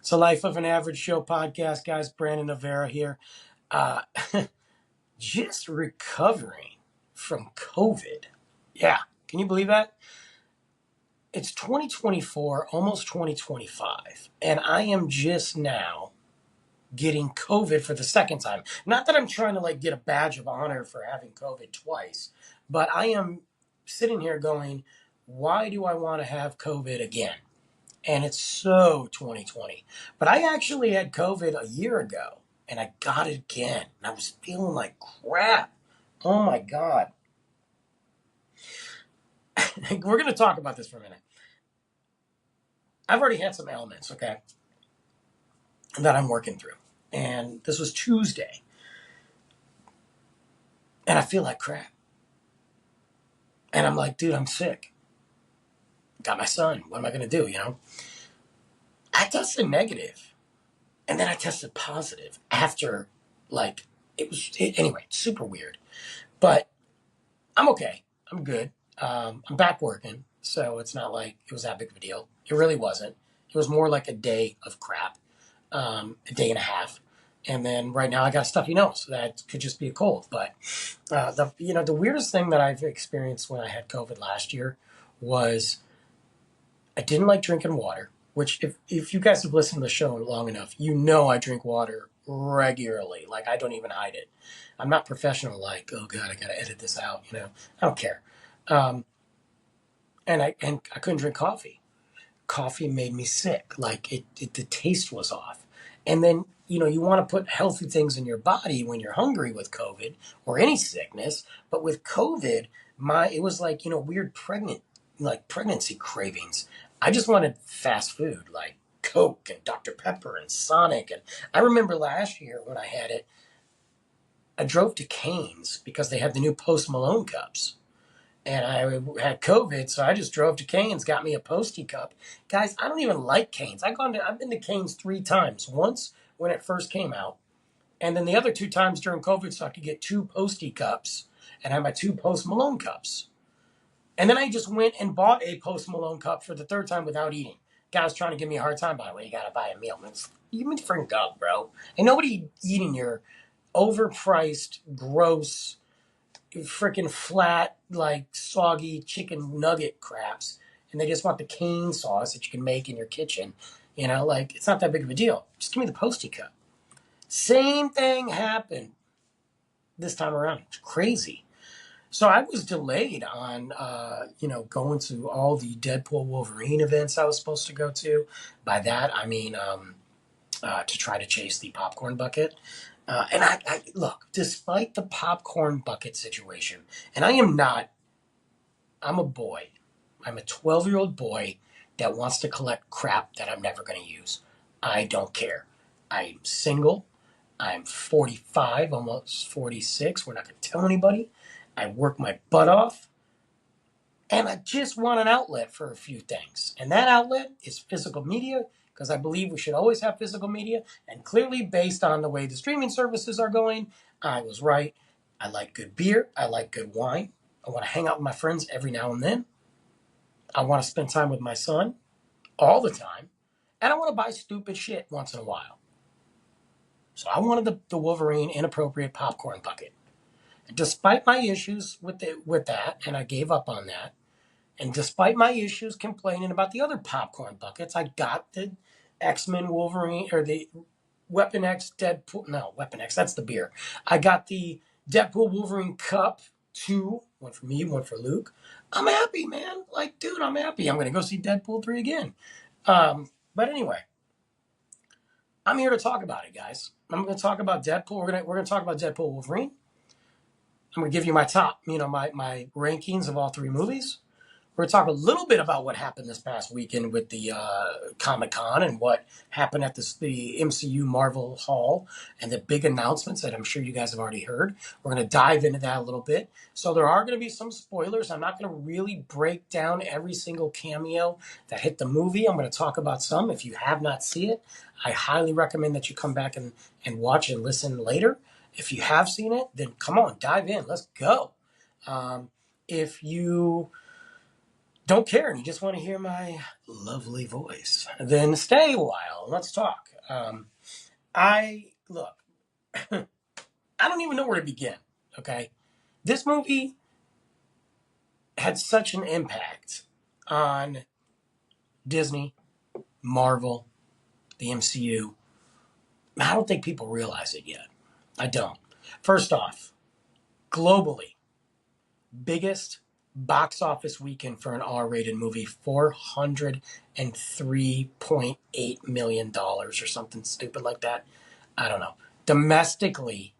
It's a Life of an Average Show podcast, guys. Brandon Navarro here. Uh, just recovering from COVID. Yeah, can you believe that? It's 2024, almost 2025, and I am just now getting COVID for the second time. Not that I'm trying to get a badge of honor for having COVID twice, but I am sitting here going, why do I want to have COVID again? And it's so 2020. But I actually had COVID a year ago, and I got it again. And I was feeling like crap. Oh my God. We're going to talk about this for a minute. I've already had some ailments, okay, that I'm working through. And this was Tuesday. And I feel like crap. And I'm like, dude, I'm sick. Got my son. What am I going to do, I tested negative. And then I tested positive after, anyway, super weird. But I'm okay. I'm good. I'm back working, so it's not like it was that big of a deal. It really wasn't. It was more like a day of crap, a day and a half, and then right now I got a stuffy nose. That could just be a cold. But the weirdest thing that I've experienced when I had COVID last year was I didn't like drinking water. Which, if you guys have listened to the show long enough, I drink water regularly. Like, I don't even hide it. I'm not professional. Like, oh God, I gotta edit this out. I don't care. And I couldn't drink coffee. Coffee made me sick. Like the taste was off. And then you want to put healthy things in your body when you're hungry with COVID or any sickness. But with COVID, it was like weird pregnancy cravings. I just wanted fast food like Coke and Dr. Pepper and Sonic. And I remember last year when I had it, I drove to Cane's because they had the new Post Malone cups. And I had COVID, so I just drove to Cane's, got me a Posty cup. Guys, I don't even like Cane's. I've been to Cane's 3 times. Once when it first came out, and then the other 2 times during COVID, so I could get 2 Posty cups and have my 2 Post Malone cups. And then I just went and bought a Post Malone cup for the 3rd time without eating. Guy's trying to give me a hard time by the way. You gotta buy a meal. Give me the freaking cup, bro. Ain't nobody eating your overpriced, gross, freaking flat, soggy chicken nugget craps, and they just want the cane sauce that you can make in your kitchen. It's not that big of a deal. Just give me the Posty cup. Same thing happened this time around. It's crazy. So I was delayed on, going to all the Deadpool Wolverine events I was supposed to go to. By that, I mean to try to chase the popcorn bucket. And I look, despite the popcorn bucket situation, and I'm a boy. I'm a 12-year-old boy that wants to collect crap that I'm never going to use. I don't care. I'm single. I'm 45, almost 46. We're not going to tell anybody. I work my butt off. And I just want an outlet for a few things. And that outlet is physical media, because I believe we should always have physical media. And clearly, based on the way the streaming services are going, I was right. I like good beer. I like good wine. I want to hang out with my friends every now and then. I want to spend time with my son all the time. And I want to buy stupid shit once in a while. So I wanted the Wolverine inappropriate popcorn bucket. And despite my issues with that, and I gave up on that, and despite my issues complaining about the other popcorn buckets, I got the X-Men Wolverine, or the Weapon X Deadpool. No, Weapon X, that's the beer. I got the Deadpool Wolverine cup, 2. One for me, one for Luke. I'm happy, man. Dude, I'm happy. I'm going to go see Deadpool 3 again. But anyway, I'm here to talk about it, guys. I'm going to talk about Deadpool. We're going to talk about Deadpool Wolverine. I'm going to give you my top, my rankings of all 3 movies. We're going to talk a little bit about what happened this past weekend with the Comic-Con and what happened at the MCU Marvel Hall and the big announcements that I'm sure you guys have already heard. We're going to dive into that a little bit. So there are going to be some spoilers. I'm not going to really break down every single cameo that hit the movie. I'm going to talk about some. If you have not seen it, I highly recommend that you come back and watch and listen later. If you have seen it, then come on, dive in. Let's go. If you don't care and you just want to hear my lovely voice, then stay a while. Let's talk. I look. I don't even know where to begin. Okay, this movie had such an impact on Disney, Marvel, the MCU. I don't think people realize it yet. I don't. First off, globally, biggest box office weekend for an R-rated movie, $403.8 million or something stupid like that. I don't know. Domestically,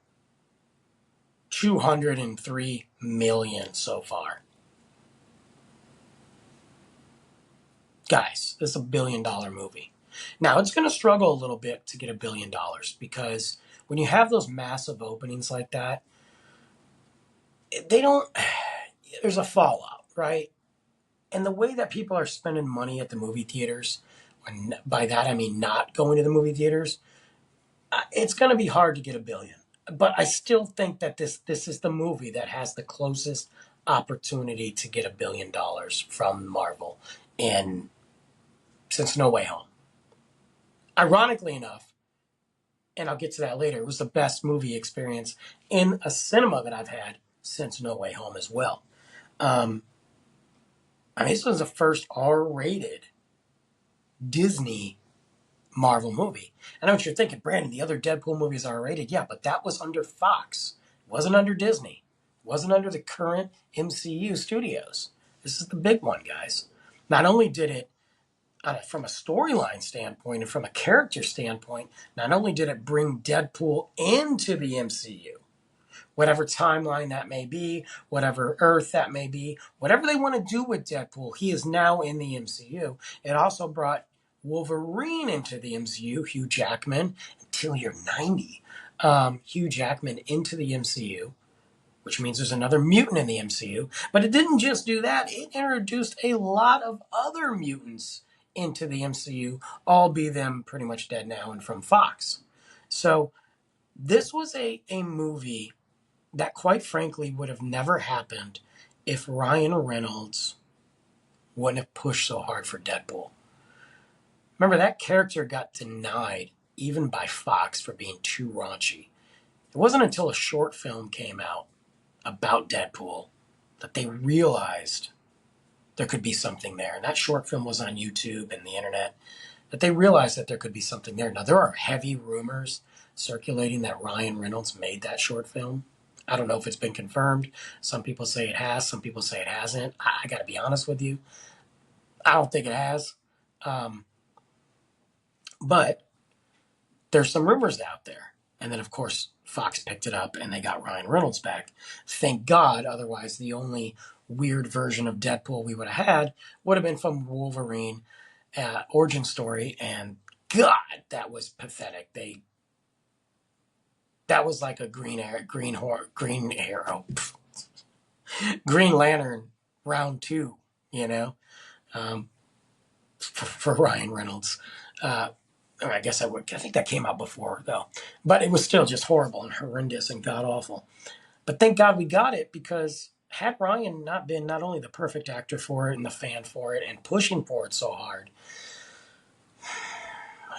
203 million so far. Guys, this is $1 billion movie. Now, it's going to struggle a little bit to get $1 billion because when you have those massive openings like that, they don't, there's a fallout, right? And the way that people are spending money at the movie theaters, and by that I mean not going to the movie theaters, it's going to be hard to get $1 billion. But I still think that this is the movie that has the closest opportunity to get $1 billion from Marvel in since No Way Home. Ironically enough, and I'll get to that later, it was the best movie experience in a cinema that I've had since No Way Home as well. This was the first R-rated Disney Marvel movie. I know what you're thinking, Brandon, the other Deadpool movies are R-rated. Yeah, but that was under Fox. It wasn't under Disney. It wasn't under the current MCU studios. This is the big one, guys. Not only did it, from a storyline standpoint and from a character standpoint, not only did it bring Deadpool into the MCU, whatever timeline that may be, whatever Earth that may be, whatever they want to do with Deadpool, he is now in the MCU. It also brought Wolverine into the MCU, Hugh Jackman, until you're 90. Hugh Jackman into the MCU, which means there's another mutant in the MCU. But it didn't just do that, it introduced a lot of other mutants into the MCU, all be them pretty much dead now and from Fox. So this was a movie that quite frankly would have never happened if Ryan Reynolds wouldn't have pushed so hard for Deadpool. Remember, that character got denied even by Fox for being too raunchy. It wasn't until a short film came out about Deadpool that they realized there could be something there. And that short film was on YouTube and the internet, that they realized that there could be something there. Now, there are heavy rumors circulating that Ryan Reynolds made that short film. I don't know if it's been confirmed. Some people say it has. Some people say it hasn't. I got to be honest with you. I don't think it has. But there's some rumors out there. And then, of course, Fox picked it up and they got Ryan Reynolds back. Thank God. Otherwise, the only weird version of Deadpool we would have had would have been from Wolverine origin story. And God, that was pathetic. That was like a Green Lantern round 2, for Ryan Reynolds. I think that came out before though, but it was still just horrible and horrendous and god awful. But thank God we got it, because had Ryan not been not only the perfect actor for it and the fan for it and pushing for it so hard,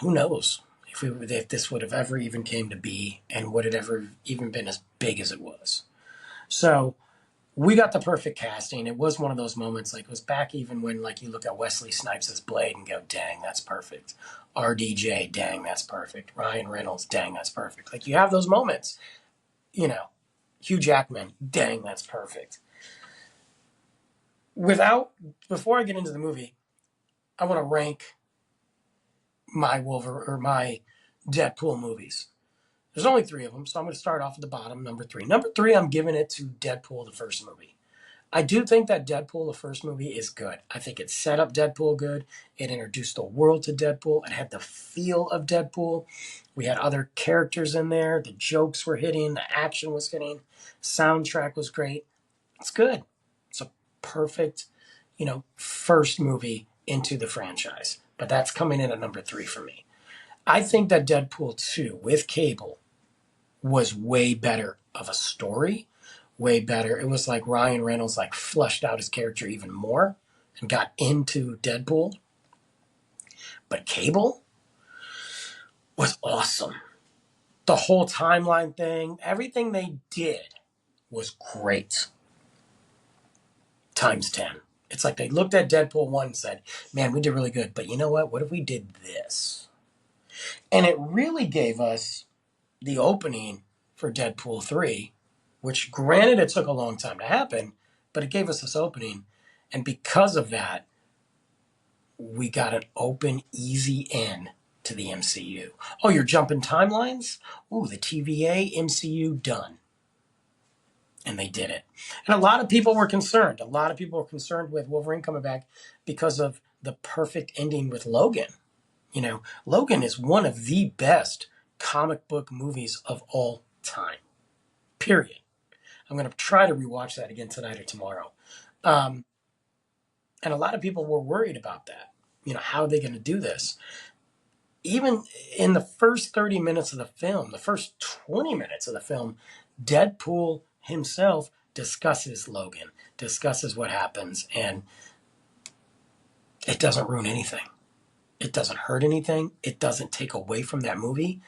who knows if this would have ever even came to be and would it ever even been as big as it was. So we got the perfect casting. It was one of those moments, like it was back even when like you look at Wesley Snipes as Blade and go, dang, that's perfect. RDJ, dang, that's perfect. Ryan Reynolds, dang, that's perfect. Like you have those moments, Hugh Jackman, dang, that's perfect. Before I get into the movie, I want to rank my my Deadpool movies. There's only 3 of them, so I'm going to start off at the bottom, number 3. Number 3, I'm giving it to Deadpool, the first movie. I do think that Deadpool, the first movie, is good. I think it set up Deadpool good. It introduced the world to Deadpool. It had the feel of Deadpool. We had other characters in there. The jokes were hitting. The action was hitting. Soundtrack was great. It's good. It's a perfect, first movie into the franchise. But that's coming in at number 3 for me. I think that Deadpool 2 with Cable was way better of a story, way better. It was like Ryan Reynolds fleshed out his character even more and got into Deadpool. But Cable was awesome. The whole timeline thing, everything they did was great. Times 10. It's like they looked at Deadpool 1 and said, man, we did really good. But you know what? What if we did this? And it really gave us the opening for Deadpool 3, which granted it took a long time to happen, but it gave us this opening. And because of that, we got an open, easy in to the MCU. Oh, you're jumping timelines? Ooh, the TVA MCU done. And they did it. And a lot of people were concerned. A lot of people were concerned with Wolverine coming back because of the perfect ending with Logan. You know, Logan is one of the best comic book movies of all time. Period. I'm going to try to rewatch that again tonight or tomorrow. And a lot of people were worried about that. You know, how are they going to do this? Even in the first 30 minutes of the film, the first 20 minutes of the film, Deadpool himself discusses Logan, discusses what happens, and it doesn't ruin anything. It doesn't hurt anything. It doesn't take away from that movie.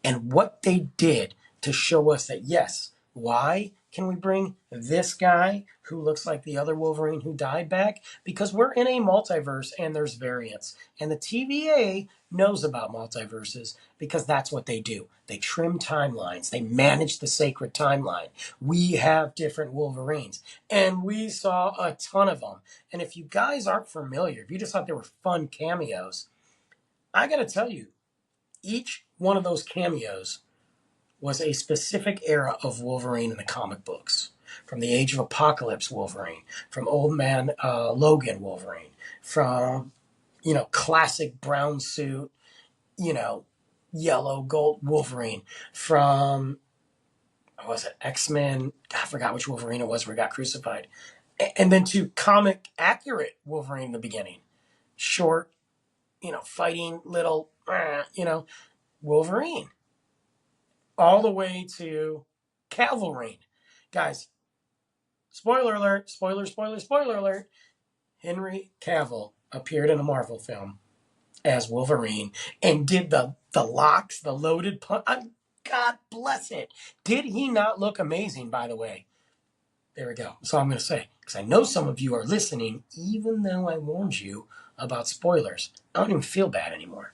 And what they did to show us that, yes, why can we bring this guy who looks like the other Wolverine who died back? Because we're in a multiverse and there's variants. And the TVA knows about multiverses because that's what they do. They trim timelines. They manage the sacred timeline. We have different Wolverines. And we saw a ton of them. And if you guys aren't familiar, if you just thought they were fun cameos, I got to tell you, each one of those cameos was a specific era of Wolverine in the comic books. From the Age of Apocalypse Wolverine, from Old Man Logan Wolverine, from, you know, classic brown suit, you know, yellow gold Wolverine, from, what was it, X-Men? I forgot which Wolverine it was where he got crucified. And then to comic accurate Wolverine in the beginning. Short, you know, fighting little, you know, Wolverine. All the way to Cavalry. Guys, spoiler alert, spoiler alert. Henry Cavill appeared in a Marvel film as Wolverine and did the locks, the loaded punch. God bless it. Did he not look amazing, by the way? There we go. That's all I'm going to say. Because I know some of you are listening, even though I warned you about spoilers. I don't even feel bad anymore.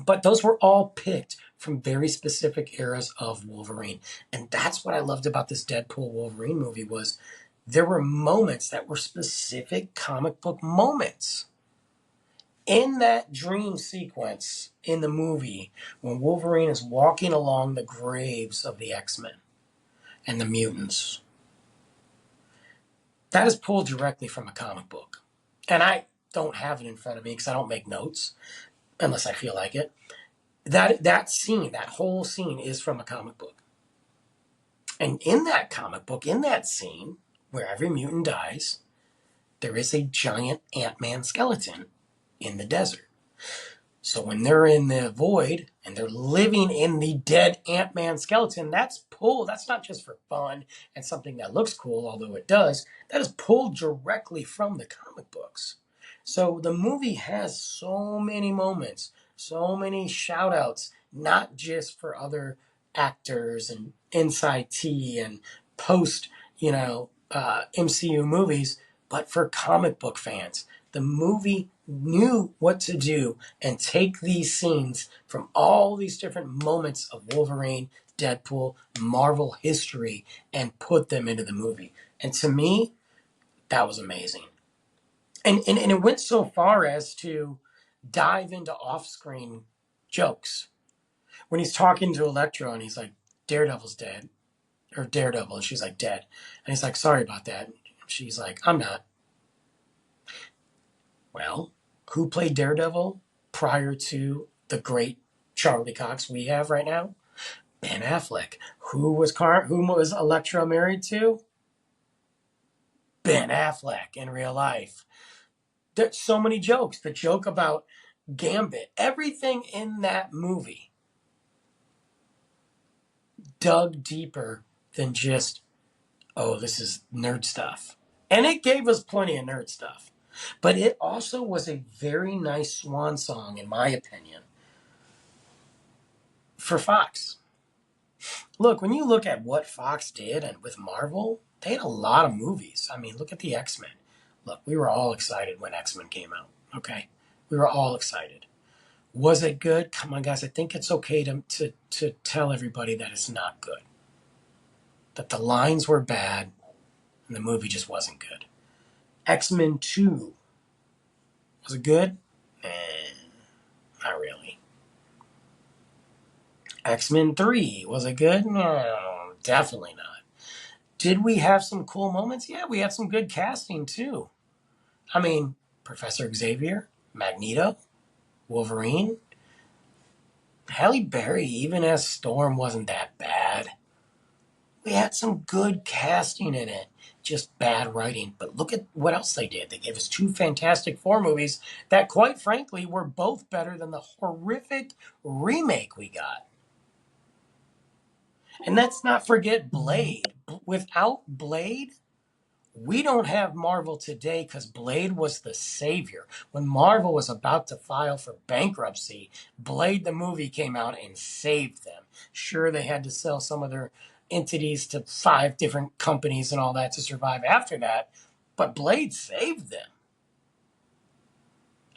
But those were all picked from very specific eras of Wolverine. And that's what I loved about this Deadpool Wolverine movie was there were moments that were specific comic book moments. In that dream sequence in the movie, when Wolverine is walking along the graves of the X-Men and the mutants, that is pulled directly from a comic book. And I don't have it in front of me because I don't make notes unless I feel like it. That scene, that whole scene is from a comic book. And in that comic book, in that scene, where every mutant dies, there is a giant Ant-Man skeleton in the desert. So when they're in the void and they're living in the dead Ant-Man skeleton, that's pulled. That's not just for fun and something that looks cool, although it does. That is pulled directly from the comic books. So the movie has so many moments, so many shout outs, not just for other actors and inside tea and post, MCU movies, but for comic book fans. The movie knew what to do and take these scenes from all these different moments of Wolverine, Deadpool, Marvel history, and put them into the movie. And to me, that was amazing. And it went so far as to dive into off-screen jokes. When he's talking to Elektra and he's like, Daredevil's dead. Or Daredevil, and she's like, dead. And he's like, sorry about that. She's like, I'm not. Well, who played Daredevil prior to the great Charlie Cox we have right now? Ben Affleck. Who was Elektra married to? Ben Affleck in real life. There's so many jokes. The joke about Gambit. Everything in that movie dug deeper than just, oh, this is nerd stuff. And it gave us plenty of nerd stuff. But it also was a very nice swan song, in my opinion, for Fox. Look, when you look at what Fox did and with Marvel, they had a lot of movies. I mean, look at the X-Men. Look, we were all excited when X-Men came out. Okay? We were all excited. Was it good? Come on, guys. I think it's okay to tell everybody that it's not good. That the lines were bad and the movie just wasn't good. X-Men 2. Was it good? Not really. X-Men 3. Was it good? No, definitely not. Did we have some cool moments? Yeah, we had some good casting too. I mean, Professor Xavier, Magneto, Wolverine, Halle Berry, even as Storm, wasn't that bad. We had some good casting in it, just bad writing. But look at what else they did. They gave us 2 Fantastic Four movies that, quite frankly, were both better than the horrific remake we got. And let's not forget Blade. Without Blade, we don't have Marvel today because Blade was the savior. When Marvel was about to file for bankruptcy, Blade the movie came out and saved them. Sure, they had to sell some of their entities to 5 different companies and all that to survive after that, but Blade saved them.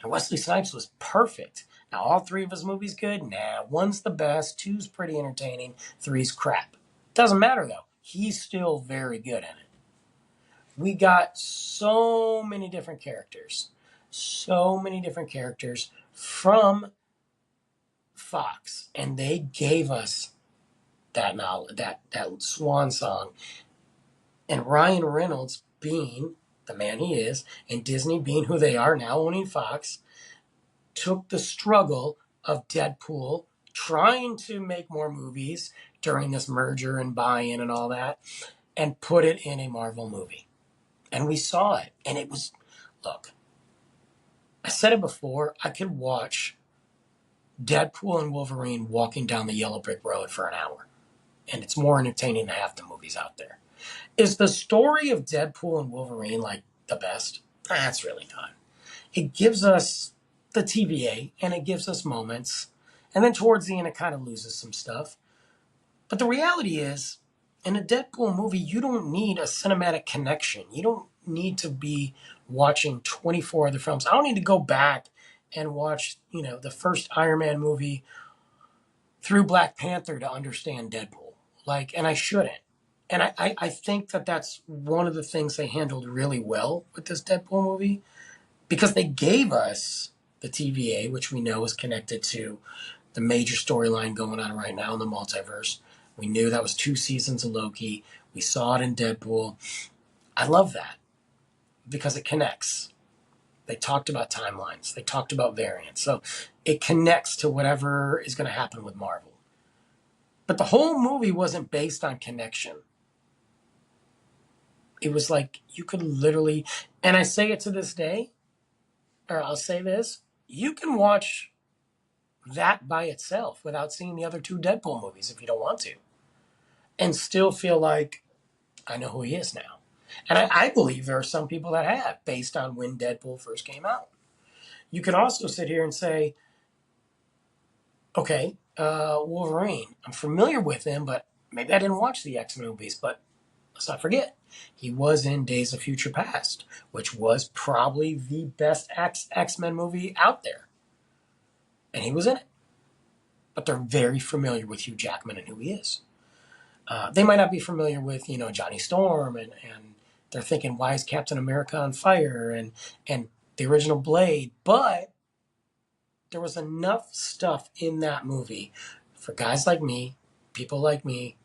And Wesley Snipes was perfect. Now, all 3 of his movies good? Nah, 1's the best, 2's pretty entertaining, 3's crap. Doesn't matter though. He's still very good in it. We got so many different characters. So many different characters from Fox. And they gave us that knowledge, that swan song. And Ryan Reynolds, being the man he is, and Disney being who they are now, owning Fox, took the struggle of Deadpool trying to make more movies during this merger and buy-in and all that, and put it in a Marvel movie. And we saw it. And it was, look, I said it before, I could watch Deadpool and Wolverine walking down the yellow brick road for an hour. And it's more entertaining than half the movies out there. Is the story of Deadpool and Wolverine like the best? That's really not. It gives us the TVA and it gives us moments. And then towards the end, it kind of loses some stuff. But the reality is, in a Deadpool movie, you don't need a cinematic connection. You don't need to be watching 24 other films. I don't need to go back and watch, the first Iron Man movie through Black Panther to understand Deadpool. And I shouldn't. And I think that that's one of the things they handled really well with this Deadpool movie, because they gave us the TVA, which we know is connected to the major storyline going on right now in the multiverse. We knew that was 2 seasons of Loki. We saw it in Deadpool. I love that because it connects. They talked about timelines. They talked about variants. So it connects to whatever is going to happen with Marvel. But the whole movie wasn't based on connection. It was like you could literally, and I say it to this day, or I'll say this, you can watch that by itself without seeing the other 2 Deadpool movies if you don't want to, and still feel like I know who he is now. And I believe there are some people that have, based on when Deadpool first came out. You can also sit here and say, okay, Wolverine, I'm familiar with him, but maybe I didn't watch the X-Men movies, but let's not forget, he was in Days of Future Past, which was probably the best X-Men movie out there. And he was in it. But they're very familiar with Hugh Jackman and who he is. They might not be familiar with, Johnny Storm, and they're thinking, why is Captain America on fire, and the original Blade, but there was enough stuff in that movie for guys like me, people like me,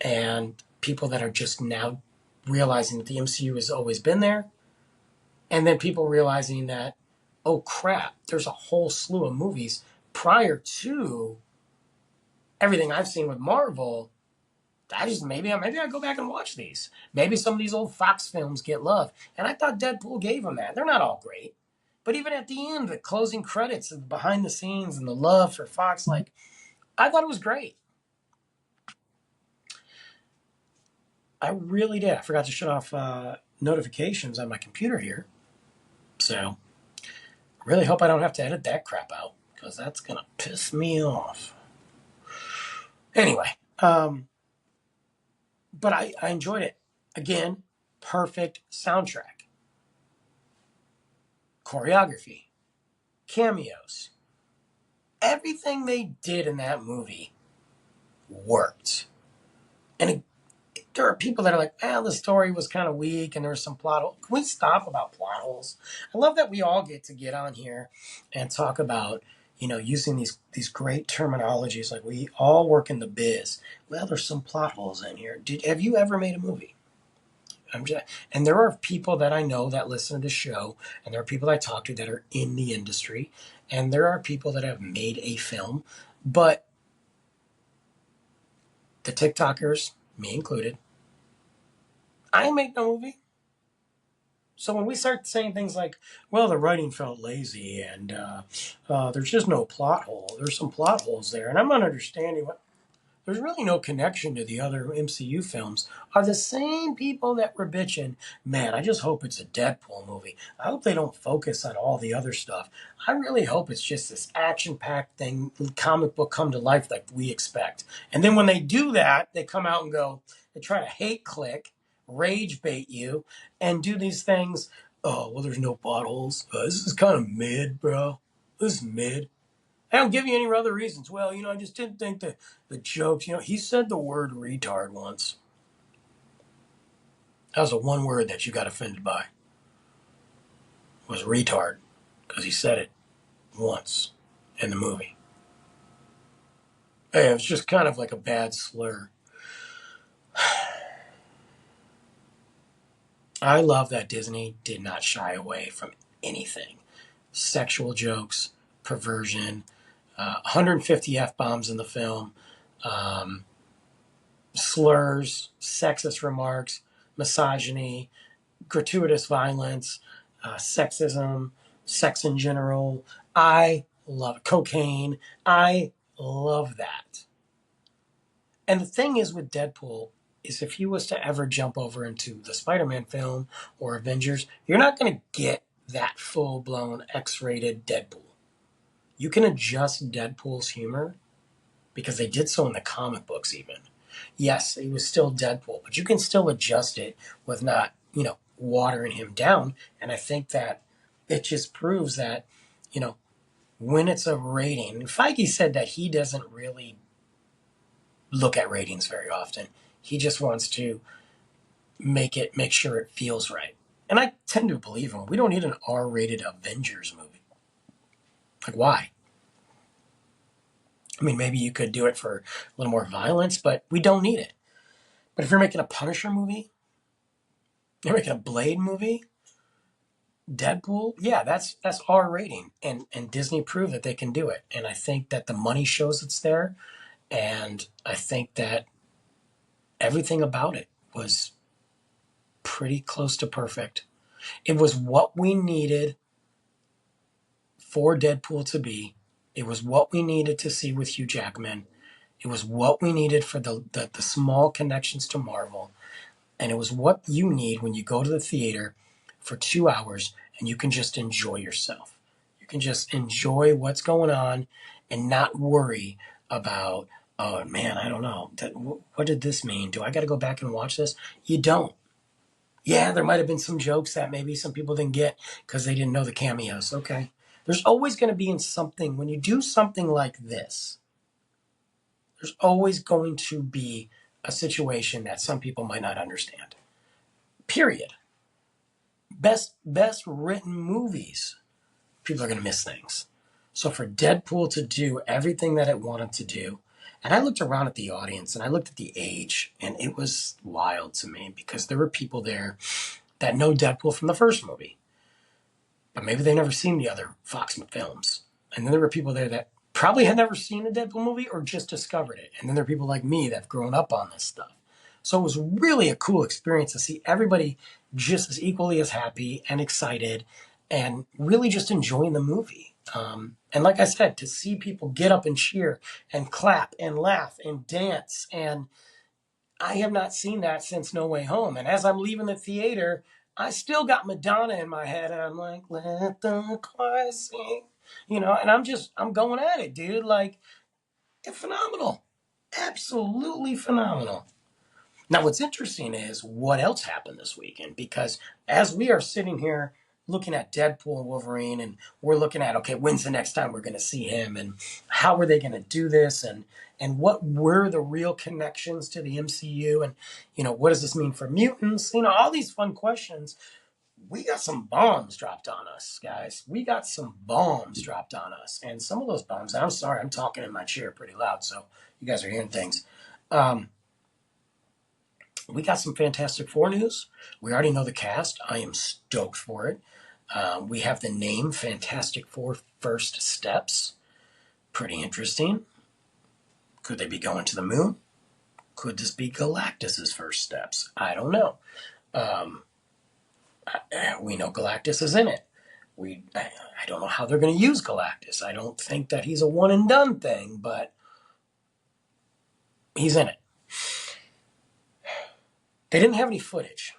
and people that are just now realizing that the MCU has always been there, and then people realizing that, oh crap, there's a whole slew of movies prior to everything I've seen with Marvel. Maybe I go back and watch these. Maybe some of these old Fox films get love. And I thought Deadpool gave them that. They're not all great. But even at the end, the closing credits and behind the scenes and the love for Fox, I thought it was great. I really did. I forgot to shut off notifications on my computer here. So I really hope I don't have to edit that crap out because that's going to piss me off. Anyway, but I enjoyed it. Again, perfect soundtrack, choreography, cameos. Everything they did in that movie worked. And there are people that are like, the story was kind of weak and there was some plot holes. Can we stop about plot holes? I love that we all get on here and talk about, using these great terminologies. Like, we all work in the biz. Well, there's some plot holes in here. Have you ever made a movie? And there are people that I know that listen to the show, and there are people I talk to that are in the industry, and there are people that have made a film, but the TikTokers, me included, I ain't make no movie. So when we start saying things like, well, the writing felt lazy and there's just no plot hole, there's some plot holes there, and I'm not understanding what. There's really no connection to the other MCU films, are the same people that were bitching, man, I just hope it's a Deadpool movie. I hope they don't focus on all the other stuff. I really hope it's just this action-packed thing, comic book come to life like we expect. And then when they do that, they come out and go, they try to hate click, rage bait you, and do these things. Oh, well, there's no plot holes. This is kind of mid, bro. This is mid. I don't give you any other reasons. Well, I just didn't think the jokes, he said the word retard once. That was the one word that you got offended by. Was retard. Because he said it once in the movie. Hey, it was just kind of like a bad slur. I love that Disney did not shy away from anything. Sexual jokes, perversion, 150 F-bombs in the film, slurs, sexist remarks, misogyny, gratuitous violence, sexism, sex in general. I love it. Cocaine. I love that. And the thing is with Deadpool is if he was to ever jump over into the Spider-Man film or Avengers, you're not going to get that full-blown X-rated Deadpool. You can adjust Deadpool's humor because they did so in the comic books even. Yes, he was still Deadpool, but you can still adjust it with not, watering him down. And I think that it just proves that, when it's a rating, Feige said that he doesn't really look at ratings very often. He just wants to make sure it feels right. And I tend to believe him. We don't need an R-rated Avengers movie. Like, why? I mean, maybe you could do it for a little more violence, but we don't need it. But if you're making a Punisher movie, you're making a Blade movie, Deadpool, yeah, that's R rating, and Disney proved that they can do it. And I think that the money shows it's there, and I think that everything about it was pretty close to perfect. It was what we needed for Deadpool to be. It was what we needed to see with Hugh Jackman. It was what we needed for the small connections to Marvel. And it was what you need when you go to the theater for 2 hours and you can just enjoy yourself. You can just enjoy what's going on and not worry about, oh man, I don't know. What did this mean? Do I got to go back and watch this? You don't. Yeah, there might have been some jokes that maybe some people didn't get because they didn't know the cameos. Okay. There's always going to be in something, when you do something like this, there's always going to be a situation that some people might not understand. Period. Best written movies, people are going to miss things. So for Deadpool to do everything that it wanted to do, and I looked around at the audience and I looked at the age, and it was wild to me because there were people there that know Deadpool from the first movie, but maybe they've never seen the other Fox films. And then there were people there that probably had never seen a Deadpool movie or just discovered it. And then there are people like me that have grown up on this stuff. So it was really a cool experience to see everybody just as equally as happy and excited and really just enjoying the movie. And like I said, to see people get up and cheer and clap and laugh and dance. And I have not seen that since No Way Home. And as I'm leaving the theater, I still got Madonna in my head, and I'm like, let the choir sing, and I'm going at it, dude. Like, it's phenomenal, absolutely phenomenal. Now, what's interesting is what else happened this weekend, because as we are sitting here looking at Deadpool and Wolverine, and we're looking at, okay, when's the next time we're going to see him, and how are they going to do this, and what were the real connections to the MCU, and what does this mean for mutants? All these fun questions. We got some bombs dropped on us, guys. We got some bombs dropped on us, and some of those bombs. I'm sorry, I'm talking in my chair pretty loud, so you guys are hearing things. We got some Fantastic Four news. We already know the cast. I am stoked for it. We have the name Fantastic Four First Steps. Pretty interesting. Could they be going to the moon? Could this be Galactus's first steps? I don't know. We know Galactus is in it. I don't know how they're going to use Galactus. I don't think that he's a one and done thing, but he's in it. They didn't have any footage.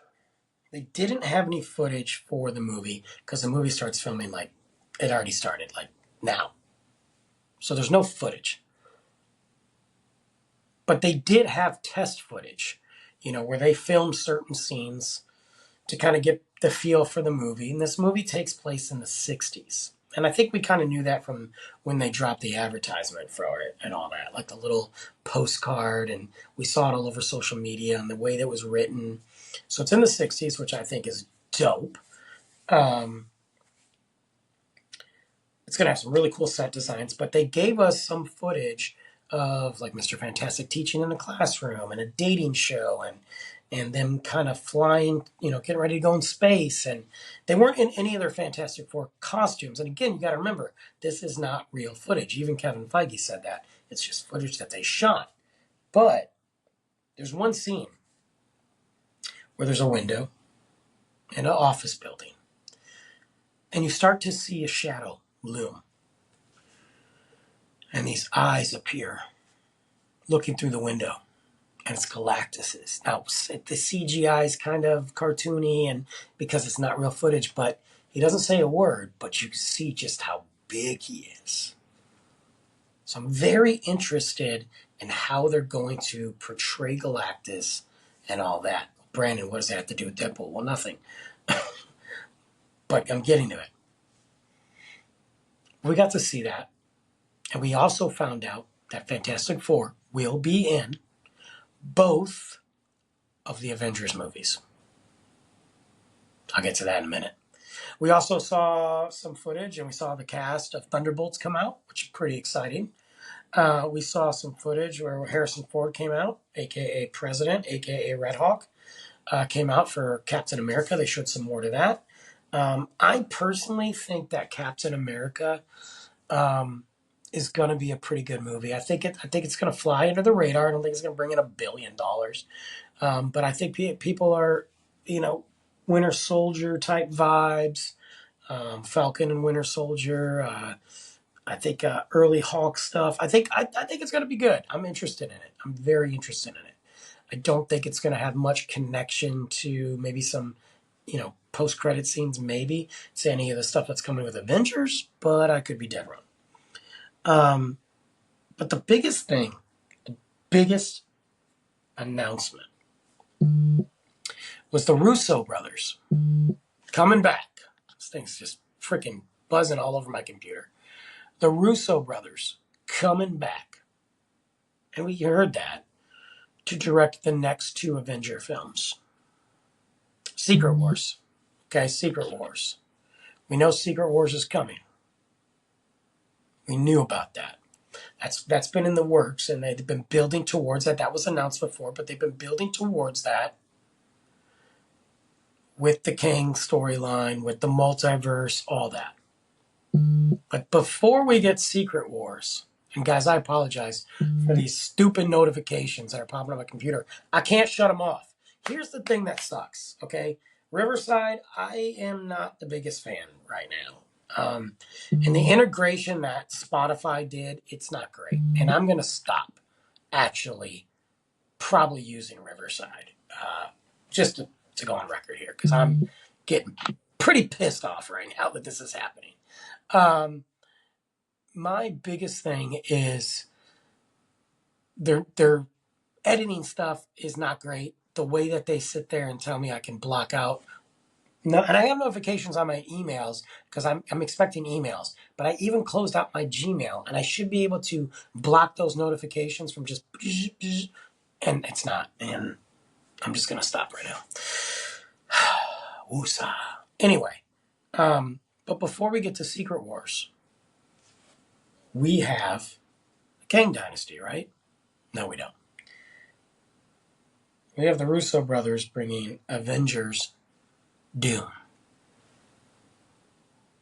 They didn't have any footage for the movie because the movie starts filming like it already started, like now. So there's no footage. But they did have test footage, where they filmed certain scenes to kind of get the feel for the movie. And this movie takes place in the 60s. And I think we kind of knew that from when they dropped the advertisement for it and all that, like the little postcard. And we saw it all over social media and the way that it was written. So it's in the 60s, which I think is dope. It's going to have some really cool set designs, but they gave us some footage of like Mr. Fantastic teaching in a classroom and a dating show and them kind of flying, getting ready to go in space. And they weren't in any of their Fantastic Four costumes. And again, you got to remember, this is not real footage. Even Kevin Feige said that. It's just footage that they shot. But there's one scene where there's a window in an office building. And you start to see a shadow loom. And these eyes appear looking through the window. And it's Galactus's. Now, the CGI is kind of cartoony and because it's not real footage, but he doesn't say a word, but you can see just how big he is. So I'm very interested in how they're going to portray Galactus and all that. Brandon, what does that have to do with Deadpool? Well, nothing. But I'm getting to it. We got to see that. And we also found out that Fantastic Four will be in both of the Avengers movies. I'll get to that in a minute. We also saw some footage and we saw the cast of Thunderbolts come out, which is pretty exciting. We saw some footage where Harrison Ford came out, a.k.a. President, a.k.a. Red Hawk, came out for Captain America. They showed some more to that. I personally think that Captain America is going to be a pretty good movie. I think it's going to fly under the radar. I don't think it's going to bring in $1 billion. But I think people are, Winter Soldier type vibes, Falcon and Winter Soldier. I think early Hulk stuff. I think it's going to be good. I'm interested in it. I'm very interested in it. I don't think it's going to have much connection to maybe some, post-credit scenes, maybe to any of the stuff that's coming with Avengers, but I could be dead wrong. But the biggest announcement was the Russo brothers coming back. This thing's just freaking buzzing all over my computer. The Russo brothers coming back. And we heard that to direct the next 2 Avenger films. Secret Wars. Okay, Secret Wars. We know Secret Wars is coming. We knew about that. That's been in the works, and they've been building towards that. That was announced before, but they've been building towards that with the Kang storyline, with the multiverse, all that. But before we get Secret Wars, and guys, I apologize for these stupid notifications that are popping on my computer. I can't shut them off. Here's the thing that sucks, okay? Riverside, I am not the biggest fan right now. And the integration that Spotify did, it's not great. And I'm going to stop actually probably using Riverside just to go on record here because I'm getting pretty pissed off right now that this is happening. Um, my biggest thing is their editing stuff is not great. The way that they sit there and tell me I can block out. No, and I have notifications on my emails because I'm expecting emails. But I even closed out my Gmail, and I should be able to block those notifications from just, and it's not. And I'm just gonna stop right now. Woosah. Anyway, but before we get to Secret Wars, we have the Kang Dynasty, right? No, we don't. We have the Russo brothers bringing Avengers Doom.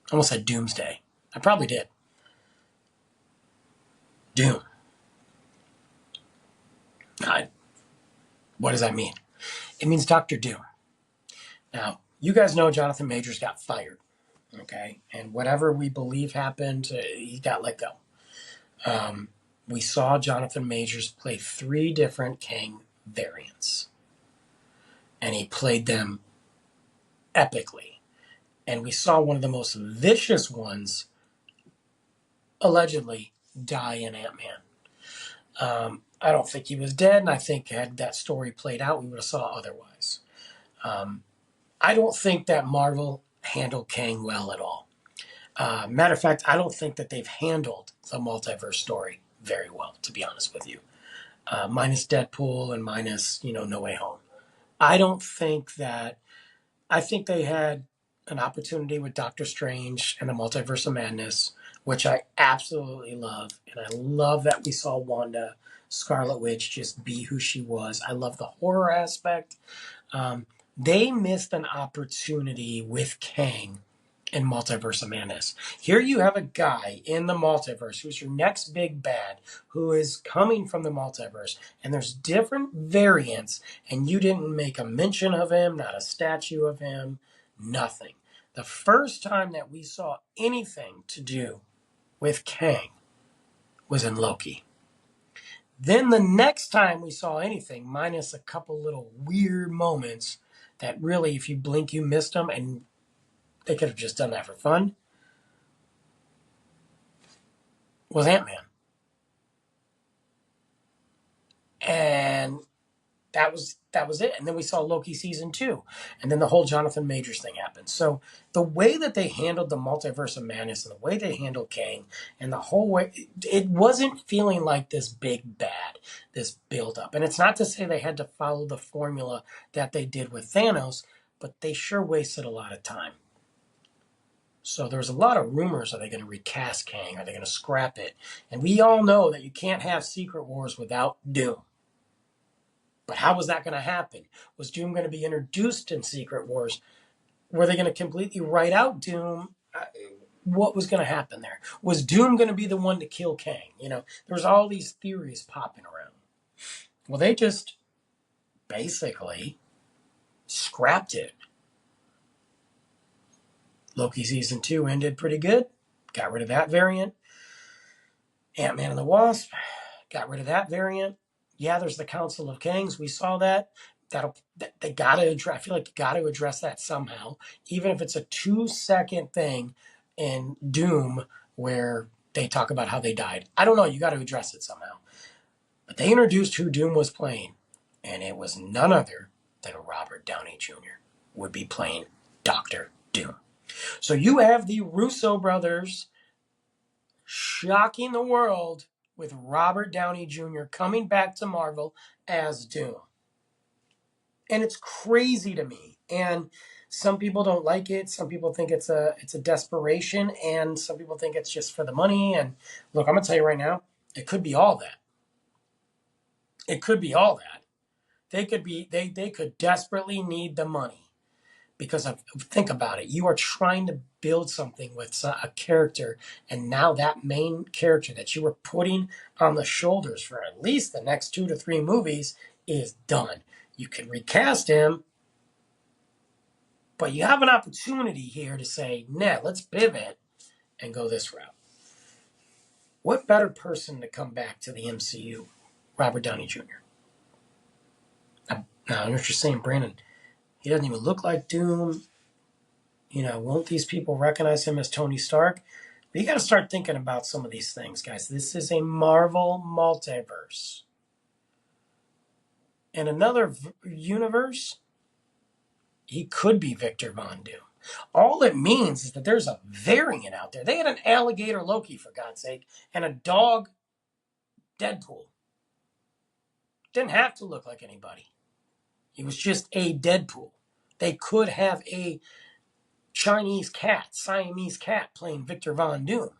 I almost said Doomsday. I probably did. Doom. What does that mean? It means Doctor Doom. Now, you guys know Jonathan Majors got fired, okay? And whatever we believe happened, he got let go. We saw Jonathan Majors play 3 different Kang variants, and he played them epically. And we saw one of the most vicious ones, allegedly, die in Ant-Man. I don't think he was dead, and I think had that story played out, we would have saw otherwise. I don't think that Marvel handled Kang well at all. Matter of fact, I don't think that they've handled the multiverse story very well, to be honest with you. Minus Deadpool and minus, No Way Home. I don't think that. I think they had an opportunity with Doctor Strange and the Multiverse of Madness, which I absolutely love. And I love that we saw Wanda, Scarlet Witch, just be who she was. I love the horror aspect. They missed an opportunity with Kang in Multiverse of Madness. Here you have a guy in the multiverse who's your next big bad, who is coming from the multiverse, and there's different variants, and you didn't make a mention of him, not a statue of him, nothing. The first time that we saw anything to do with Kang was in Loki. Then the next time we saw anything, minus a couple little weird moments that really, if you blink, you missed them, and they could have just done that for fun, was Ant-Man. And that was it. And then we saw Loki season 2. And then the whole Jonathan Majors thing happened. So the way that they handled the Multiverse of Madness and the way they handled Kang and the whole way, it wasn't feeling like this big bad, this build-up. And it's not to say they had to follow the formula that they did with Thanos, but they sure wasted a lot of time. So there's a lot of rumors. Are they going to recast Kang? Are they going to scrap it? And we all know that you can't have Secret Wars without Doom. But how was that going to happen? Was Doom going to be introduced in Secret Wars? Were they going to completely write out Doom? What was going to happen there? Was Doom going to be the one to kill Kang? There's all these theories popping around. Well, they just basically scrapped it. Loki season 2 ended pretty good. Got rid of that variant. Ant-Man and the Wasp, got rid of that variant. Yeah, there's the Council of Kangs. We saw that. They gotta address. I feel like you gotta address that somehow, even if it's a 2-second thing in Doom where they talk about how they died. I don't know. You got to address it somehow. But they introduced who Doom was playing, and it was none other than Robert Downey Jr. would be playing Doctor Doom. So you have the Russo brothers shocking the world with Robert Downey Jr. coming back to Marvel as Doom. And it's crazy to me. And some people don't like it. Some people think it's a desperation, and some people think it's just for the money. And look, I'm gonna tell you right now, it could be all that. It could be all that. They could desperately need the money. Because think about it, you are trying to build something with a character, and now that main character that you were putting on the shoulders for at least the next 2 to 3 movies is done. You can recast him, but you have an opportunity here to say, nah, let's pivot and go this route. What better person to come back to the MCU? Robert Downey Jr. Now, I know what you're saying, Brandon. He doesn't even look like Doom. Won't these people recognize him as Tony Stark? But you got to start thinking about some of these things, guys. This is a Marvel multiverse. In another universe, he could be Victor Von Doom. All it means is that there's a variant out there. They had an alligator Loki, for God's sake, and a dog Deadpool. Didn't have to look like anybody. He was just a Deadpool. They could have a Chinese cat, Siamese cat playing Victor Von Doom.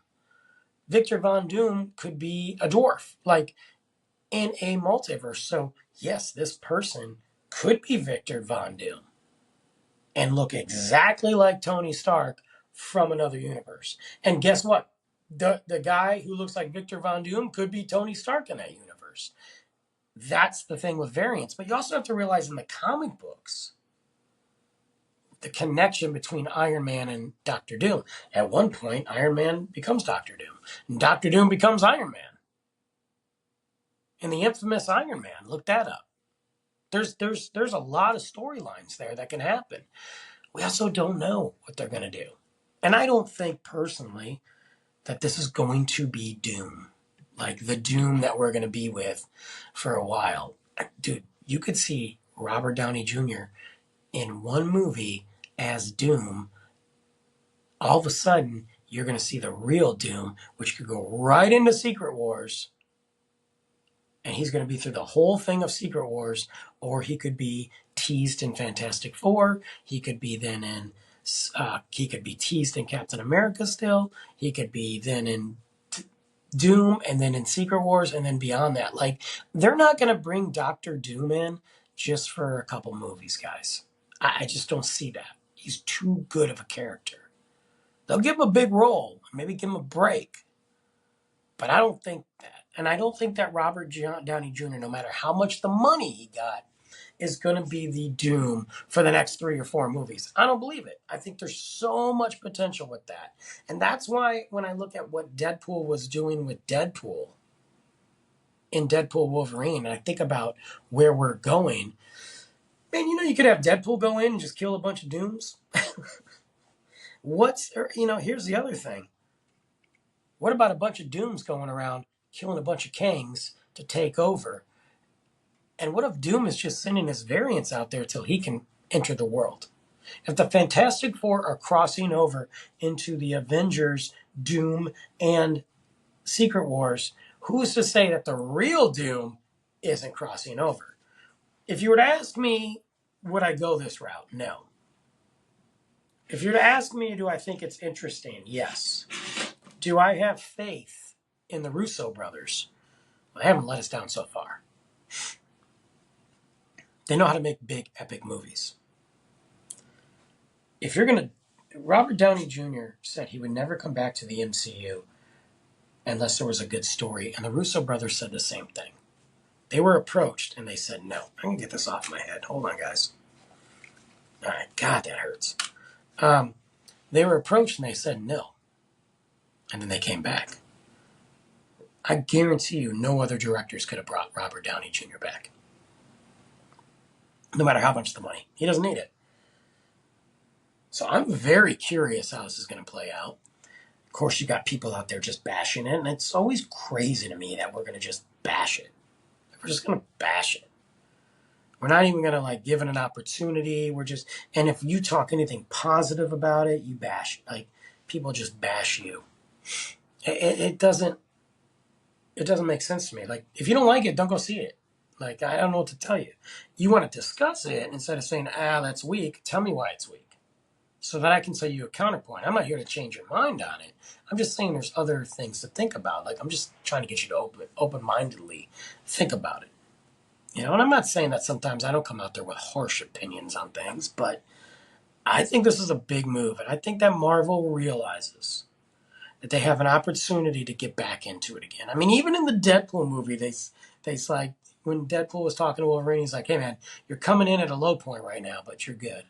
Victor Von Doom could be a dwarf, like in a multiverse. So, yes, this person could be Victor Von Doom and look exactly like Tony Stark from another universe. And guess what? The guy who looks like Victor Von Doom could be Tony Stark in that universe. That's the thing with variants. But you also have to realize in the comic books, the connection between Iron Man and Doctor Doom. At one point, Iron Man becomes Doctor Doom, and Doctor Doom becomes Iron Man. And the infamous Iron Man, look that up. There's a lot of storylines there that can happen. We also don't know what they're going to do. And I don't think personally that this is going to be Doom, like the Doom that we're going to be with for a while. Dude, you could see Robert Downey Jr. in one movie as Doom. All of a sudden, you're going to see the real Doom, which could go right into Secret Wars. And he's going to be through the whole thing of Secret Wars, or he could be teased in Fantastic Four. He could be then in, he could be teased in Captain America still. He could be then in Doom, and then in Secret Wars, and then beyond that. Like, they're not going to bring Doctor Doom in just for a couple movies, guys. I just don't see that. He's too good of a character. They'll give him a big role, maybe give him a break. But I don't think that. And I don't think that Robert Downey Jr., no matter how much the money he got, is going to be the Doom for the next 3 or 4 movies. I don't believe it. I think there's so much potential with that. And that's why when I look at what Deadpool was doing with Deadpool in Deadpool Wolverine, and I think about where we're going, man, you could have Deadpool go in and just kill a bunch of Dooms. Here's the other thing. What about a bunch of Dooms going around killing a bunch of Kangs to take over? And what if Doom is just sending his variants out there till he can enter the world? If the Fantastic Four are crossing over into the Avengers, Doom, and Secret Wars, who's to say that the real Doom isn't crossing over? If you were to ask me, would I go this route? No. If you were to ask me, do I think it's interesting? Yes. Do I have faith in the Russo brothers? Well, they haven't let us down so far. They know how to make big, epic movies. If you're going to... Robert Downey Jr. said he would never come back to the MCU unless there was a good story, and the Russo brothers said the same thing. They were approached, and they said no. I'm going to get this off my head. Hold on, guys. All right. God, that hurts. They were approached, and they said no. And then they came back. I guarantee you no other directors could have brought Robert Downey Jr. back. No matter how much the money. He doesn't need it. So I'm very curious how this is going to play out. Of course, you got people out there just bashing it, and it's always crazy to me that we're going to just bash it. We're just going to bash it. We're not even going to give it an opportunity. And if you talk anything positive about it, you bash it. People just bash you. It doesn't make sense to me. If you don't like it, don't go see it. I don't know what to tell you. You want to discuss it instead of saying, that's weak. Tell me why it's weak so that I can tell you a counterpoint. I'm not here to change your mind on it. I'm just saying there's other things to think about. I'm just trying to get you to open-mindedly think about it. And I'm not saying that sometimes I don't come out there with harsh opinions on things, but I think this is a big move. And I think that Marvel realizes that they have an opportunity to get back into it again. I mean, even in the Deadpool movie, they when Deadpool was talking to Wolverine, he's like, hey man, you're coming in at a low point right now, but you're good.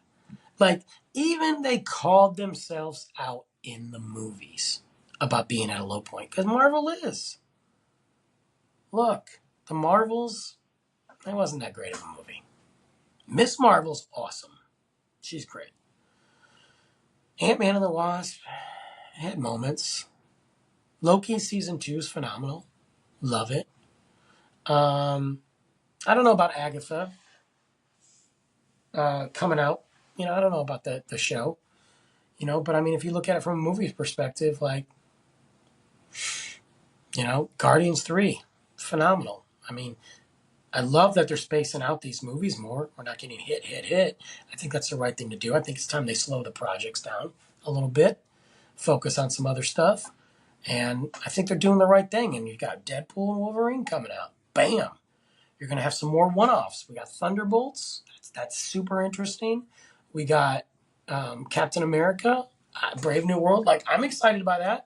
Even they called themselves out in the movies about being at a low point, because Marvel is. Look, the Marvels, it wasn't that great of a movie. Miss Marvel's awesome. She's great. Ant-Man and the Wasp had moments. Loki season 2 is phenomenal. Love it. I don't know about Agatha coming out. I don't know about the show. But I mean, if you look at it from a movie's perspective, like, Guardians 3, phenomenal. I mean, I love that they're spacing out these movies more. We're not getting hit, hit, hit. I think that's the right thing to do. I think it's time they slow the projects down a little bit, focus on some other stuff. And I think they're doing the right thing. And you've got Deadpool and Wolverine coming out. Bam! You're going to have some more one-offs. We got Thunderbolts. That's super interesting. We got Captain America, Brave New World. Like, I'm excited by that.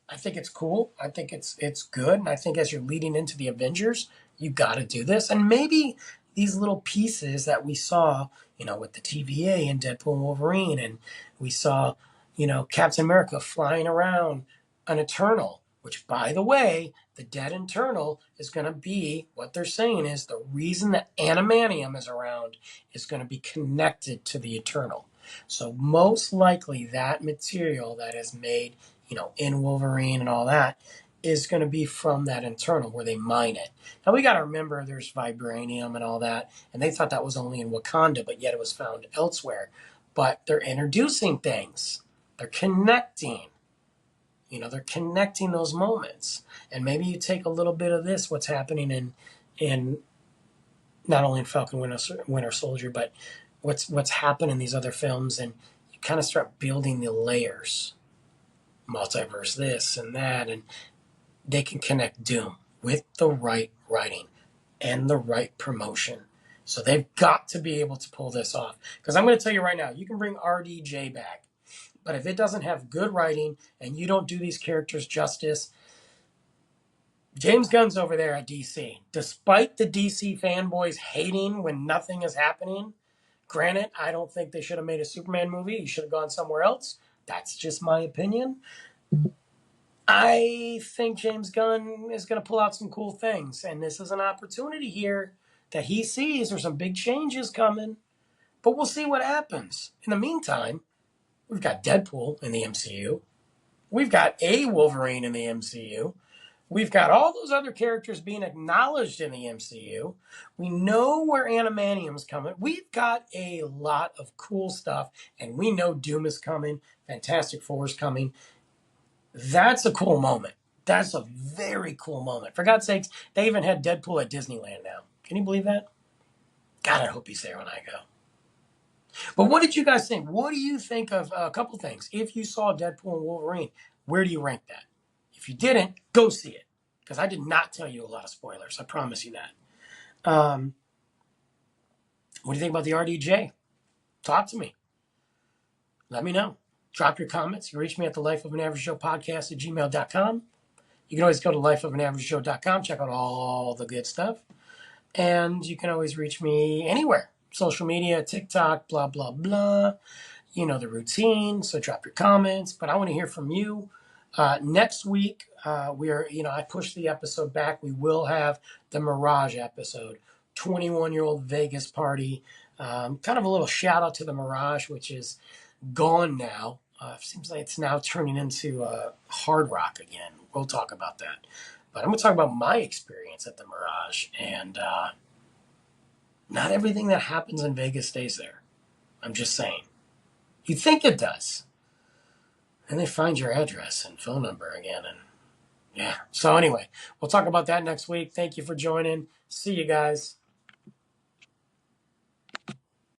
I think it's cool. I think it's good. And I think as you're leading into the Avengers, you got to do this. And maybe these little pieces that we saw, with the TVA and Deadpool and Wolverine, and we saw, Captain America flying around an Eternal, which, by the way, the dead Eternal is going to be, what they're saying is the reason that Animanium is around is going to be connected to the Eternal. So most likely that material that is made, in Wolverine and all that is going to be from that Eternal where they mine it. Now we got to remember there's vibranium and all that, and they thought that was only in Wakanda, but yet it was found elsewhere. But they're introducing things. They're connecting. They're connecting those moments. And maybe you take a little bit of this, what's happening in not only in Falcon Winter Soldier, but what's happened in these other films, and you kind of start building the layers. Multiverse this and that, and they can connect Doom with the right writing and the right promotion. So they've got to be able to pull this off. Because I'm going to tell you right now, you can bring RDJ back, but if it doesn't have good writing and you don't do these characters justice, James Gunn's over there at DC. Despite the DC fanboys hating when nothing is happening, granted, I don't think they should have made a Superman movie. He should have gone somewhere else. That's just my opinion. I think James Gunn is going to pull out some cool things, and this is an opportunity here that he sees. There's some big changes coming, but we'll see what happens. In the meantime, we've got Deadpool in the MCU. We've got a Wolverine in the MCU. We've got all those other characters being acknowledged in the MCU. We know where Animanium's coming. We've got a lot of cool stuff, and we know Doom is coming. Fantastic Four is coming. That's a cool moment. That's a very cool moment. For God's sakes, they even had Deadpool at Disneyland now. Can you believe that? God, I hope he's there when I go. But what did you guys think? What do you think of a couple things? If you saw Deadpool and Wolverine, where do you rank that? If you didn't, go see it. Because I did not tell you a lot of spoilers. I promise you that. What do you think about the RDJ? Talk to me. Let me know. Drop your comments. You can reach me at the Life of an Average Joe podcast at gmail.com. You can always go to lifeofanaveragejoe.com, check out all the good stuff. And you can always reach me anywhere. Social media, TikTok, blah, blah, blah. You know the routine, so drop your comments. But I want to hear from you. Next week, I pushed the episode back. We will have the Mirage episode, 21-year-old Vegas party. Kind of a little shout out to the Mirage, which is gone now. Seems like it's now turning into Hard Rock again. We'll talk about that. But I'm going to talk about my experience at the Mirage. And not everything that happens in Vegas stays there. I'm just saying. You think it does. And they find your address and phone number again. And yeah. So anyway, we'll talk about that next week. Thank you for joining. See you guys.